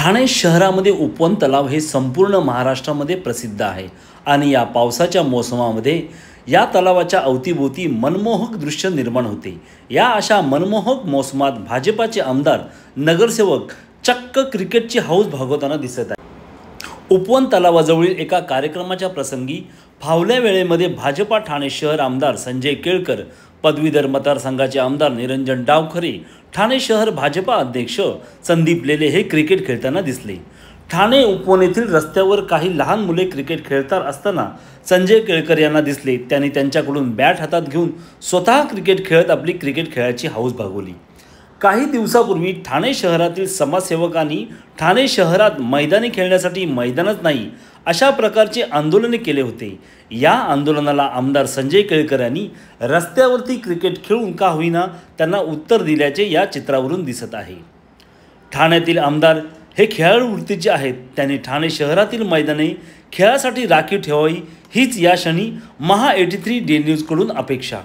ठाणे शहरामध्ये उपवन तलाव हे संपूर्ण महाराष्ट्रामध्ये प्रसिद्ध आहे आणि या पावसाच्या मोसमामध्ये या तलावाच्या अवतीभोवती मनमोहक दृश्य निर्माण होते। या अशा मनमोहक मोसमात भाजपाचे आमदार नगरसेवक चक्क क्रिकेटची हौस भागवताना दिसत आहे। उपवन तलावाजवळील एका कार्यक्रमाच्या प्रसंगी फावल्या वेळेमध्ये भाजपा ठाणे शहर आमदार संजय केळकर, पदवीधर मतदारसंघाचे आमदार निरंजन डावखरे, ठाणे शहर भाजपा अध्यक्ष संदीप लेले हे क्रिकेट खेळताना दिसले। ठाणे उपवन येथील रस्त्यावर काही लहान मुले क्रिकेट खेळत असताना संजय केळकर यांना दिसले। त्यांनी त्यांच्याकडून बॅट हातात घेऊन स्वतः क्रिकेट खेळत आपली क्रिकेट खेळाची हौस भागवली। काही दिवसापूर्वी ठाणे शहरातील समाजसेवकांनी ठाणे शहरात मैदानी खेळण्यासाठी मैदानच नाही अशा प्रकारचे आंदोलने केले होते। या आंदोलनाला आमदार संजय केळकर यांनी रस्त्यावरती क्रिकेट खेळून का होईना त्यांना उत्तर दिल्याचे या चित्रावरून दिसत आहे। ठाण्यातील आमदार हे खेळाडू वृत्तीचे आहेत। त्यांनी ठाणे शहरातील मैदाने खेळासाठी राखीव ठेवावी हीच या क्षणी महा 83 डे न्यूज कडून अपेक्षा।